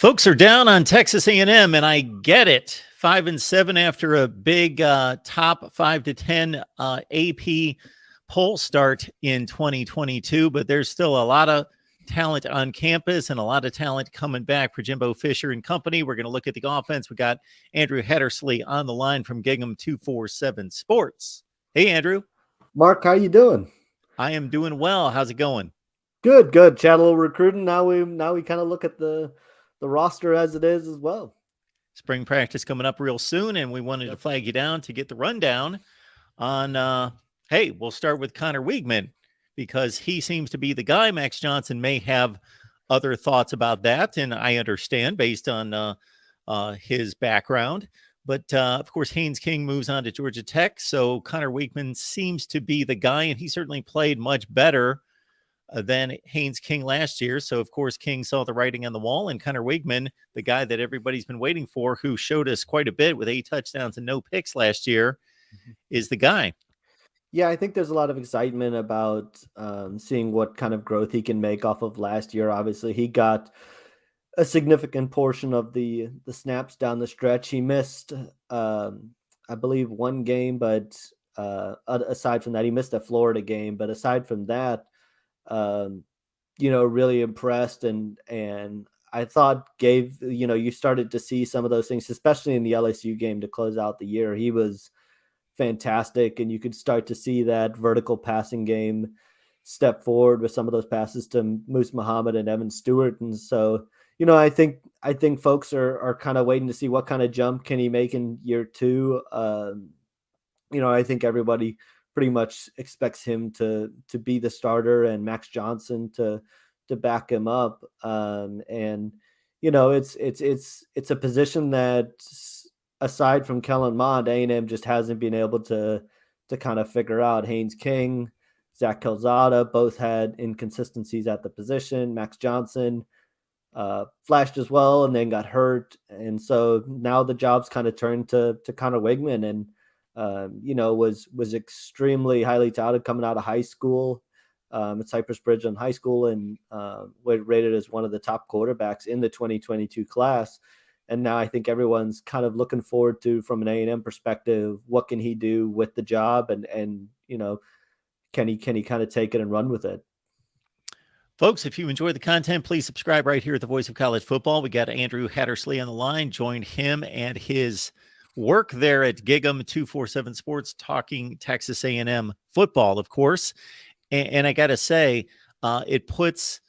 Folks are down on Texas A&M, and I get it. 5-7 after a big top 5 to 10 AP poll start in 2022, but there's still a lot of talent on campus and a lot of talent coming back for Jimbo Fisher and company. We're going to look at the offense. We got Andrew Hattersley on the line from Gingham 247 Sports. Hey, Andrew. Mark, how you doing? I am doing well. How's it going? Good. Chat a little recruiting. Now we kind of look at the roster as it is as well. Spring practice coming up real soon, and we wanted to flag you down to get the rundown on, hey, we'll start with Connor Weigman because he seems to be the guy. Max Johnson may have other thoughts about that, and I understand based on his background. But, of course, Haynes King moves on to Georgia Tech, so Connor Weigman seems to be the guy, and he certainly played much better than Haynes King last year. So, of course, King saw the writing on the wall, and Connor Weigman, the guy that everybody's been waiting for, who showed us quite a bit with 8 touchdowns and no picks last year, is the guy. Yeah, I think there's a lot of excitement about seeing what kind of growth he can make off of last year. Obviously, he got a significant portion of the snaps down the stretch. He missed, I believe, one game, but aside from that, he missed a Florida game. But aside from that, really impressed and I thought you started to see some of those things, especially in the LSU game to close out the year. He was fantastic, and you could start to see that vertical passing game step forward with some of those passes to Moose Muhammad and Evan Stewart. And so, I think folks are kind of waiting to see what kind of jump can he make in year 2. I think everybody pretty much expects him to be the starter and Max Johnson to back him up. It's a position that, aside from Kellen Mond, A&M just hasn't been able to kind of figure out. Haynes King, Zach Calzada both had inconsistencies at the position. Max Johnson flashed as well and then got hurt. And so now the job's kind of turned to Connor Weigman, and was extremely highly touted coming out of high school at Cypress Bridge in high school, and rated as one of the top quarterbacks in the 2022 class. And now I think everyone's kind of looking forward to, from an A&M perspective, what can he do with the job, and can he kind of take it and run with it? Folks, if you enjoy the content, please subscribe right here at the Voice of College Football. We got Andrew Hattersley on the line. Join him and his work there at Gingham 247 Sports, talking Texas A&M football, of course. And I got to say, it puts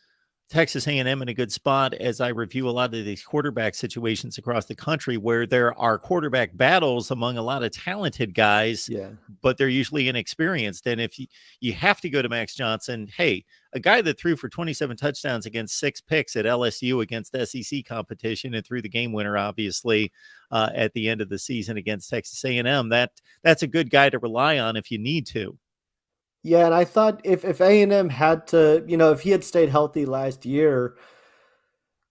Texas A&M in a good spot as I review a lot of these quarterback situations across the country where there are quarterback battles among a lot of talented guys, but they're usually inexperienced. And if you have to go to Max Johnson, hey, a guy that threw for 27 touchdowns against 6 picks at LSU against SEC competition and threw the game winner, obviously, at the end of the season against Texas A&M, that's a good guy to rely on if you need to. Yeah, and I thought if A&M had to, if he had stayed healthy last year,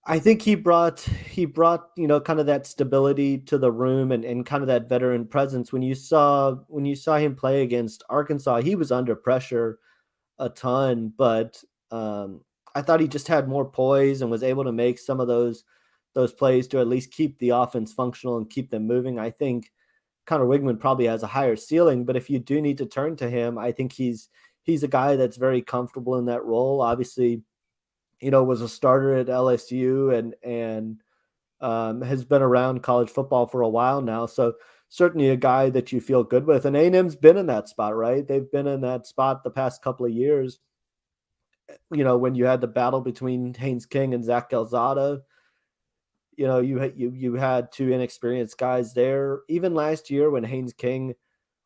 I think he brought kind of that stability to the room and kind of that veteran presence. When you saw him play against Arkansas, he was under pressure a ton, but I thought he just had more poise and was able to make some of those plays to at least keep the offense functional and keep them moving. I think Connor Weigman probably has a higher ceiling, but if you do need to turn to him, I think he's a guy that's very comfortable in that role. Obviously, was a starter at LSU and has been around college football for a while now. So certainly a guy that you feel good with. And A&M's been in that spot, right? They've been in that spot the past couple of years. When you had the battle between Haynes King and Zach Calzada, you had 2 inexperienced guys there. Even last year when Haynes King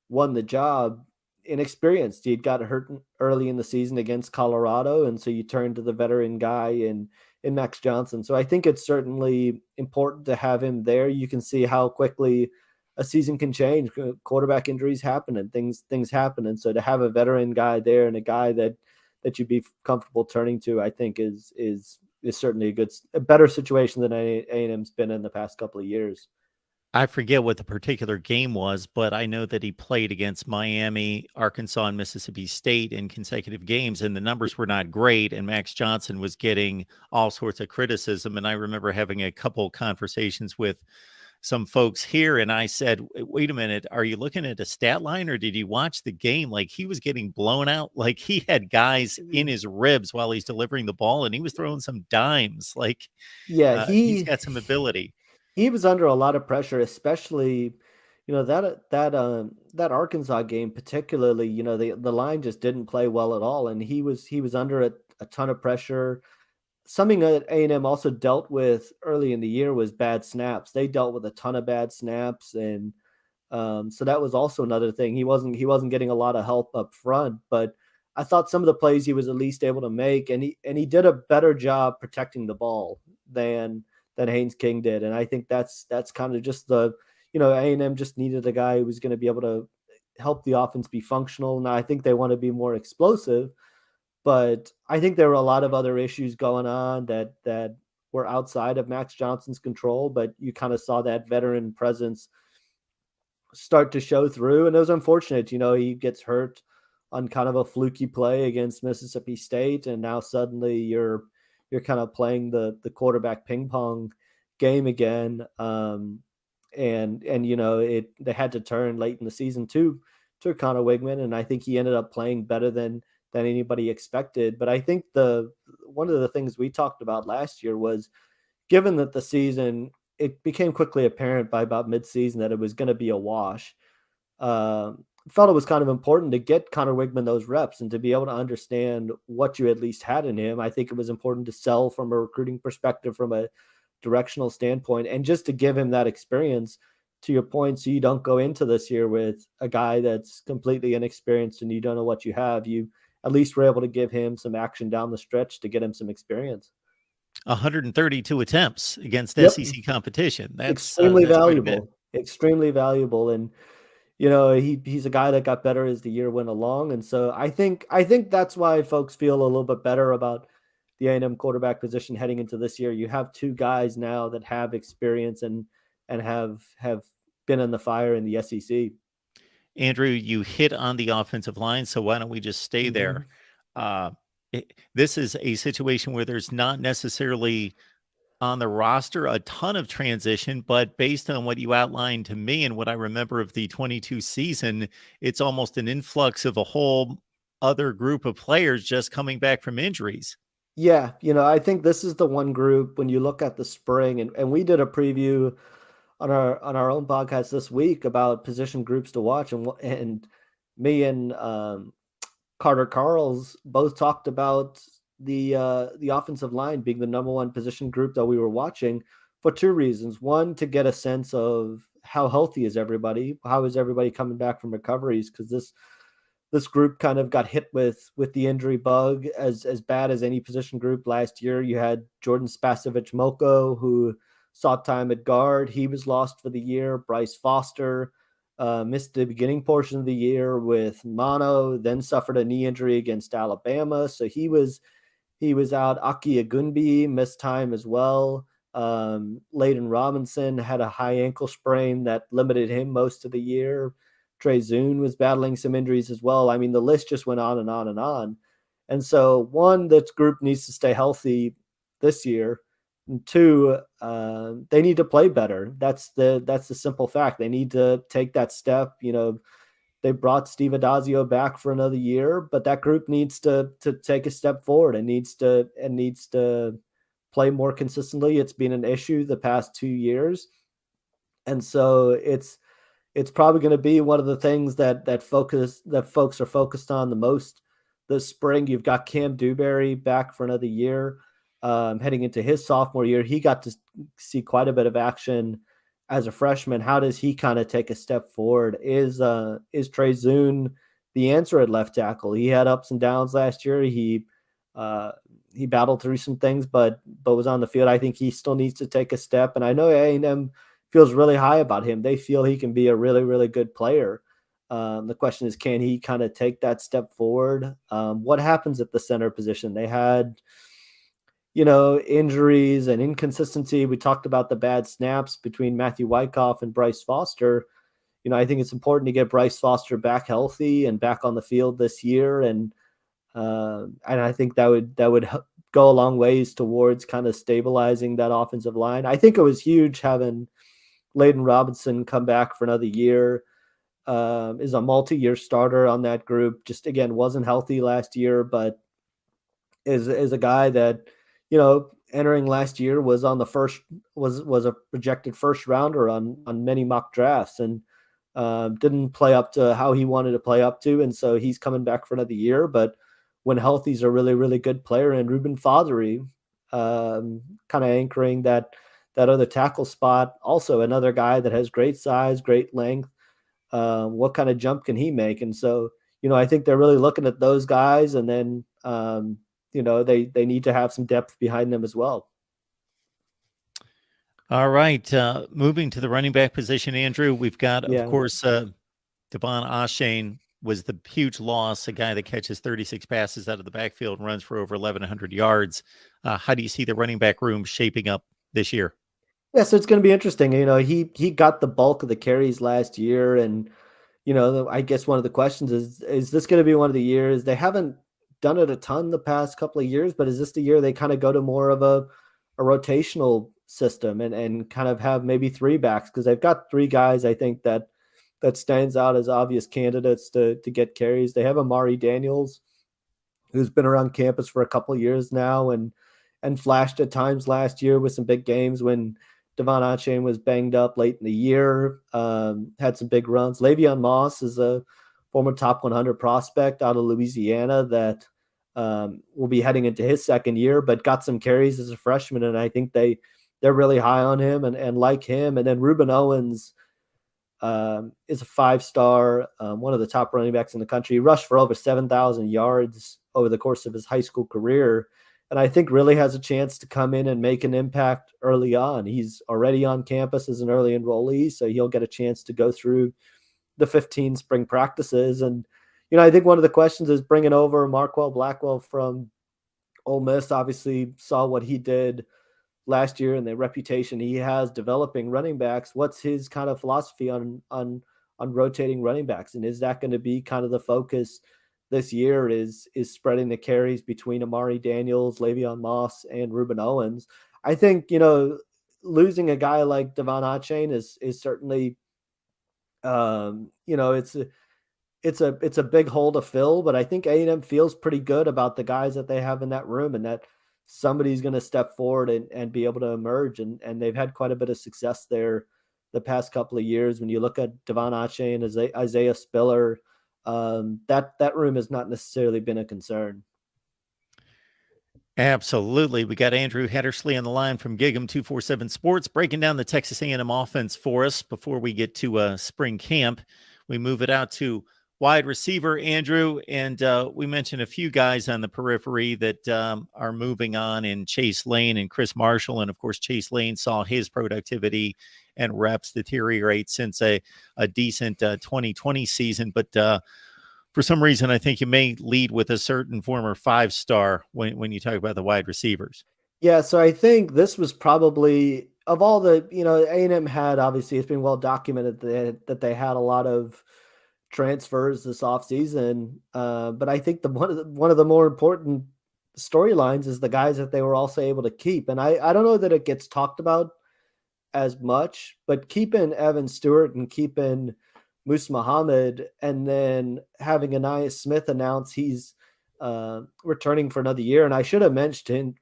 won the job, inexperienced. He'd got hurt early in the season against Colorado, and so you turn to the veteran guy in Max Johnson. So I think it's certainly important to have him there. You can see how quickly a season can change. Quarterback injuries happen and things happen. And so to have a veteran guy there and a guy that you'd be comfortable turning to, I think is certainly a better situation than A&M's been in the past couple of years. I forget what the particular game was, but I know that he played against Miami, Arkansas, and Mississippi State in consecutive games, and the numbers were not great. And Max Johnson was getting all sorts of criticism. And I remember having a couple conversations with some folks here, and I said, "Wait a minute, are you looking at a stat line, or did you watch the game? Like, he was getting blown out. Like, he had guys in his ribs while he's delivering the ball, and he was throwing some dimes. Like, Yeah, he's got some ability." he was under a lot of pressure, especially, that Arkansas game particularly. The line just didn't play well at all, and he was under a ton of pressure. Something that A&M also dealt with early in the year was bad snaps. They dealt with a ton of bad snaps, and so that was also another thing. He wasn't getting a lot of help up front, but I thought some of the plays he was at least able to make, and he did a better job protecting the ball than Haynes King did. And I think that's kind of just A&M just needed a guy who was going to be able to help the offense be functional. Now I think they want to be more explosive, but I think there were a lot of other issues going on that were outside of Max Johnson's control. But you kind of saw that veteran presence start to show through. And it was unfortunate, he gets hurt on kind of a fluky play against Mississippi State, and now suddenly you're kind of playing the quarterback ping pong game again. And they had to turn late in the season to Connor Wigman, and I think he ended up playing better than anybody expected. But I think the one of the things we talked about last year was, given that the season, it became quickly apparent by about midseason that it was going to be a wash. Felt it was kind of important to get Connor Wigman those reps and to be able to understand what you at least had in him. I think it was important to sell from a recruiting perspective, from a directional standpoint, and just to give him that experience, to your point, so you don't go into this year with a guy that's completely inexperienced and you don't know what you have. You at least were able to give him some action down the stretch to get him some experience. 132 attempts against Yep. SEC competition. Extremely That's quite a bit. valuable. Extremely valuable. And he's a guy that got better as the year went along. And so I think that's why folks feel a little bit better about the A&M quarterback position heading into this year. You have two guys now that have experience and have been in the fire in the SEC. Andrew, you hit on the offensive line, so why don't we just stay there? Uh, this is a situation where there's not necessarily on the roster a ton of transition, but based on what you outlined to me and what I remember of the 22 season, it's almost an influx of a whole other group of players just coming back from injuries. Yeah, I think this is the one group when you look at the spring, and we did a preview on our own podcast this week about position groups to watch, and me and Carter Carls both talked about the offensive line being the number one position group that we were watching for two reasons. One, to get a sense of how healthy is everybody, how is everybody coming back from recoveries, because this group kind of got hit with the injury bug as bad as any position group last year. You had Jordan Spasevich Moko, who saw time at guard. He was lost for the year. Bryce Foster missed the beginning portion of the year with mono, then suffered a knee injury against Alabama. So he was out. Aki Agunbi missed time as well. Layden Robinson had a high ankle sprain that limited him most of the year. Trey Zune was battling some injuries as well. I mean, the list just went on and on and on. And so, one, this group needs to stay healthy this year. And two, they need to play better. That's the simple fact. They need to take that step. They brought Steve Adazio back for another year, but that group needs to take a step forward and needs to play more consistently. It's been an issue the past 2 years, and so it's probably going to be one of the things that folks are focused on the most this spring. You've got Cam Dewberry back for another year, heading into his sophomore year. He got to see quite a bit of action as a freshman. How does he kind of take a step forward? Is Trey Zune the answer at left tackle? He had ups and downs last year. He battled through some things, but was on the field. I think he still needs to take a step. And I know A&M feels really high about him. They feel he can be a really, really good player. The question is, can he kind of take that step forward? What happens at the center position? They had, injuries and inconsistency. We talked about the bad snaps between Matthew Wyckoff and Bryce Foster. I think it's important to get Bryce Foster back healthy and back on the field this year, and I think that would go a long ways towards kind of stabilizing that offensive line. I think it was huge having Layden Robinson come back for another year. Is a multi-year starter on that group. Just again, wasn't healthy last year, but is a guy that entering last year was on the first was a projected first rounder on many mock drafts, and didn't play up to how he wanted to play up to, and so he's coming back for another year. But when healthy, he's a really really good player. And Ruben Fothery, kind of anchoring that other tackle spot, also another guy that has great size, great length. What kind of jump can he make? And so I think they're really looking at those guys, and then they need to have some depth behind them as well. All right. Moving to the running back position, Andrew, we've got, of course, Devon Achane was the huge loss, a guy that catches 36 passes out of the backfield and runs for over 1,100 yards. How do you see the running back room shaping up this year? Yeah, so it's going to be interesting. He got the bulk of the carries last year, and I guess one of the questions is this going to be one of the years? They haven't done it a ton the past couple of years, but is this the year they kind of go to more of a rotational system and kind of have maybe three backs? Because they've got three guys, I think, that stands out as obvious candidates to get carries. They have Amari Daniels, who's been around campus for a couple of years now and flashed at times last year with some big games when Devon Achane was banged up late in the year, had some big runs. Le'Veon Moss is a former top 100 prospect out of Louisiana that will be heading into his second year, but got some carries as a freshman, and I think they're really high on him and like him. And then Reuben Owens is a five-star, one of the top running backs in the country. He rushed for over 7,000 yards over the course of his high school career, and I think really has a chance to come in and make an impact early on. He's already on campus as an early enrollee, so he'll get a chance to go through the 15 spring practices. And, I think one of the questions is bringing over Marquell Blackwell from Ole Miss. Obviously saw what he did last year and the reputation he has developing running backs. What's his kind of philosophy on rotating running backs? And is that going to be kind of the focus this year, is spreading the carries between Amari Daniels, Le'Veon Moss, and Reuben Owens? I think, losing a guy like Devon Achane is certainly, it's a big hole to fill, but I think A&M feels pretty good about the guys that they have in that room, and that somebody's going to step forward and be able to emerge. And they've had quite a bit of success there the past couple of years. When you look at Devon Achane and Isaiah Spiller, that room has not necessarily been a concern. Absolutely. We got Andrew Hattersley on the line from Gig'em 247 Sports, breaking down the Texas A&M offense for us. Before we get to spring camp, we move it out to wide receiver, Andrew, and we mentioned a few guys on the periphery that are moving on in Chase Lane and Chris Marshall. And of course, Chase Lane saw his productivity and reps deteriorate since a decent 2020 season. But for some reason, I think you may lead with a certain former five-star when you talk about the wide receivers. Yeah, so I think this was probably, of all the, A&M had, obviously it's been well documented that they had a lot of transfers this offseason. But I think one of the more important storylines is the guys that they were also able to keep. And I don't know that it gets talked about as much, but keeping Evan Stewart and keeping Moose Muhammad, and then having Anais Smith announce he's returning for another year. And I should have mentioned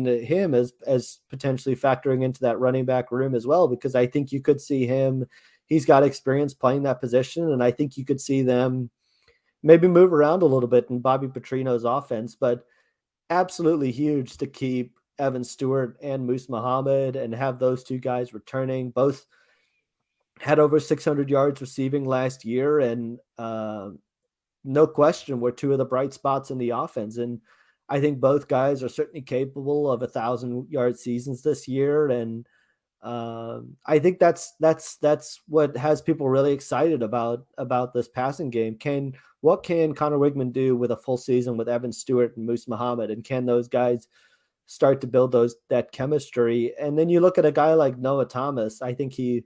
him as potentially factoring into that running back room as well, because I think you could see him. He's got experience playing that position, and I think you could see them maybe move around a little bit in Bobby Petrino's offense. But absolutely huge to keep Evan Stewart and Moose Muhammad and have those two guys returning. Both had over 600 yards receiving last year, and no question were two of the bright spots in the offense. And I think both guys are certainly capable of 1,000-yard seasons this year. And I think that's what has people really excited about this passing game. What can Connor Wigman do with a full season with Evan Stewart and Moose Muhammad? And can those guys start to build that chemistry. And then you look at a guy like Noah Thomas. I think he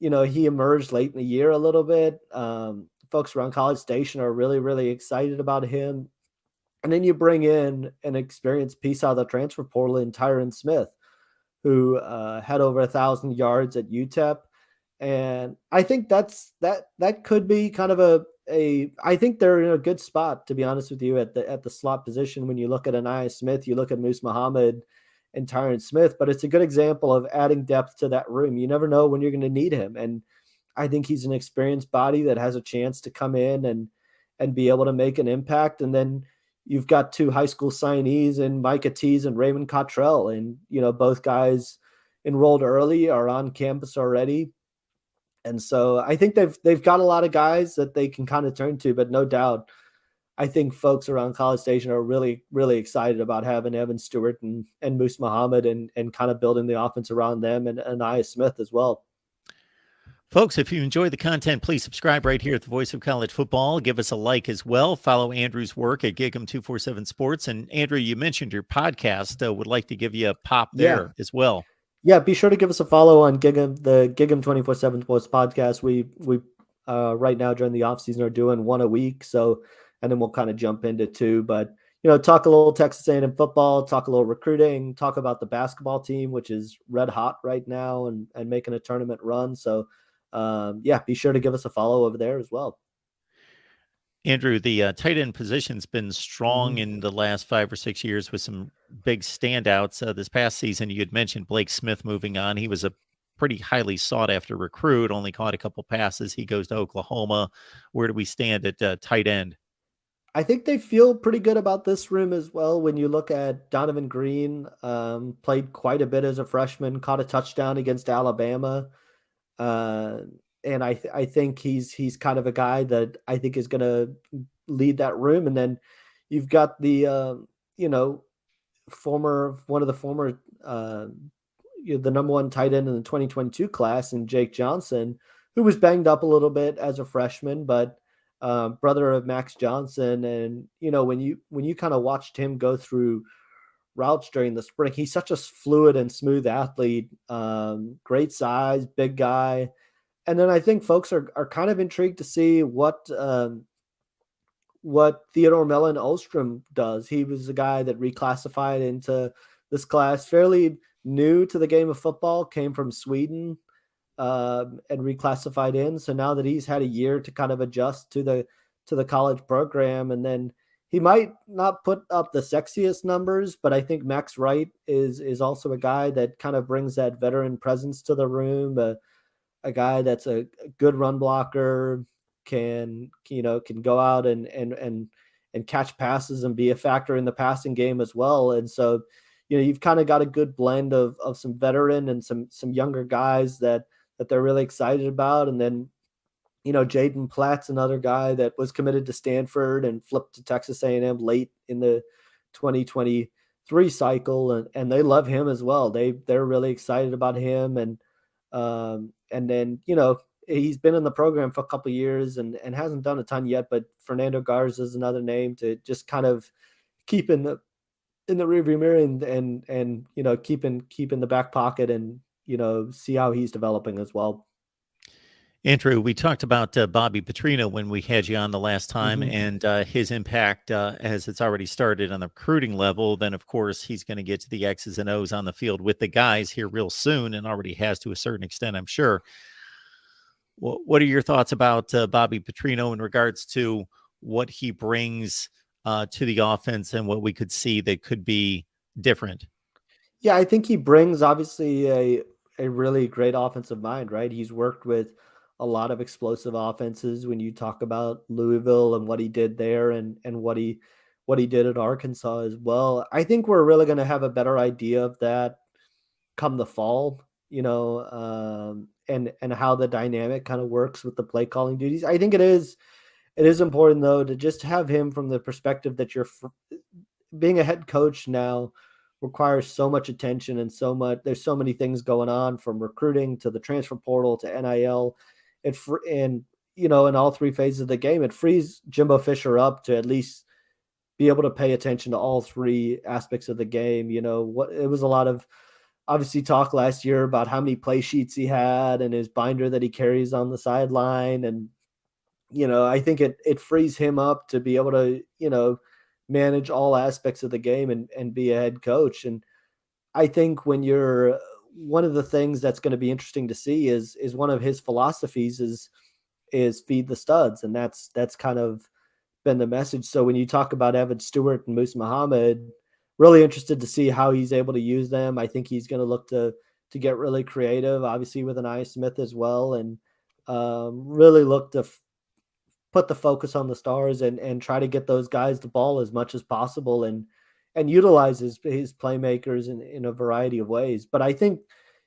emerged late in the year a little bit. Folks around College Station are really, really excited about him. And then you bring in an experienced piece out of the transfer portal in Tyron Smith, who had over 1,000 yards at UTEP. And I think that could be kind of a. I think they're in a good spot, to be honest with you, at the slot position. When you look at Anaya Smith, you look at Moose Muhammad and Tyron Smith, but it's a good example of adding depth to that room. You never know when you're going to need him, and I think he's an experienced body that has a chance to come in and be able to make an impact. And then you've got two high school signees in Micah Tees and Raymond Cottrell, and both guys enrolled early, are on campus already. And so I think they've got a lot of guys that they can kind of turn to, but no doubt, I think folks around College Station are really, really excited about having Evan Stewart and Moose Muhammad and kind of building the offense around them and Anaya Smith as well. Folks, if you enjoy the content, please subscribe right here at the Voice of College Football. Give us a like as well. Follow Andrew's work at Gig'em 247 Sports. And Andrew, you mentioned your podcast. Would like to give you a pop there as well. Yeah, be sure to give us a follow on Gig'em, the Gig'em 24/7 Sports podcast. We right now during the off season are doing one a week. So, and then we'll kind of jump into two, but talk a little Texas A&M football, talk a little recruiting, talk about the basketball team, which is red hot right now and making a tournament run. So, be sure to give us a follow over there as well. Andrew, the tight end position's been strong in the last 5 or 6 years with some big standouts. This past season, you had mentioned Blake Smith moving on. He was a pretty highly sought after recruit, only caught a couple passes. He goes to Oklahoma. Where do we stand at tight end? I think they feel pretty good about this room as well. When you look at Donovan Green, played quite a bit as a freshman, caught a touchdown against Alabama. And I think he's kind of a guy that I think is going to lead that room. And then you've got the one of the former the number one tight end in the 2022 class, and Jake Johnson, who was banged up a little bit as a freshman, but brother of Max Johnson. And when you kind of watched him go through routes during the spring, he's such a fluid and smooth athlete. Great size, big guy. And then I think folks are kind of intrigued to see what Theodore Mellon Ostrom does. He was a guy that reclassified into this class, fairly new to the game of football, came from Sweden and reclassified in. So now that he's had a year to kind of adjust to the college program, and then he might not put up the sexiest numbers, but I think Max Wright is also a guy that kind of brings that veteran presence to the room. A guy that's a good run blocker, can go out and catch passes and be a factor in the passing game as well. And so, you've kind of got a good blend of some veteran and some younger guys that they're really excited about. And then, Jaden Platt's another guy that was committed to Stanford and flipped to Texas A&M late in the 2023 cycle, and they love him as well. They're really excited about him. And then, he's been in the program for a couple of years and hasn't done a ton yet, but Fernando Garza is another name to just kind of keep in the rearview mirror and keep in the back pocket and, see how he's developing as well. Andrew, we talked about Bobby Petrino when we had you on the last time, and his impact as it's already started on the recruiting level. Then, of course, he's going to get to the X's and O's on the field with the guys here real soon, and already has to a certain extent, I'm sure. What are your thoughts about Bobby Petrino in regards to what he brings to the offense and what we could see that could be different? Yeah, I think he brings obviously a really great offensive mind, right? He's worked with a lot of explosive offenses. When you talk about Louisville and what he did there and what he did at Arkansas as well, I think we're really going to have a better idea of that come the fall, and how the dynamic kind of works with the play calling duties. I think it is important though to just have him from the perspective that being a head coach now requires so much attention and there's so many things going on, from recruiting to the transfer portal to NIL. In all three phases of the game, it frees Jimbo Fisher up to at least be able to pay attention to all three aspects of the game. What it was a lot of obviously talk last year about how many play sheets he had and his binder that he carries on the sideline. And, I think it frees him up to be able to, manage all aspects of the game and be a head coach. And I think when you're one of the things that's going to be interesting to see is one of his philosophies is feed the studs. And that's kind of been the message. So when you talk about Evan Stewart and Moose Muhammad, really interested to see how he's able to use them. I think he's going to look to get really creative, obviously with an Eye Smith as well, and really look to put the focus on the stars and try to get those guys the ball as much as possible and utilize his playmakers in a variety of ways. But I think,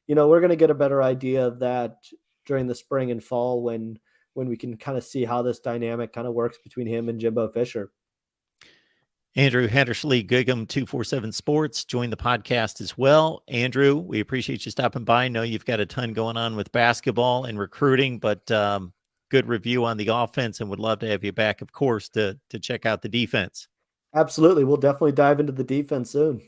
we're going to get a better idea of that during the spring and fall when we can kind of see how this dynamic kind of works between him and Jimbo Fisher. Andrew Hattersley, Gig'em 247 Sports, joined the podcast as well. Andrew, we appreciate you stopping by. I know you've got a ton going on with basketball and recruiting, but good review on the offense, and would love to have you back, of course, to check out the defense. Absolutely. We'll definitely dive into the defense soon.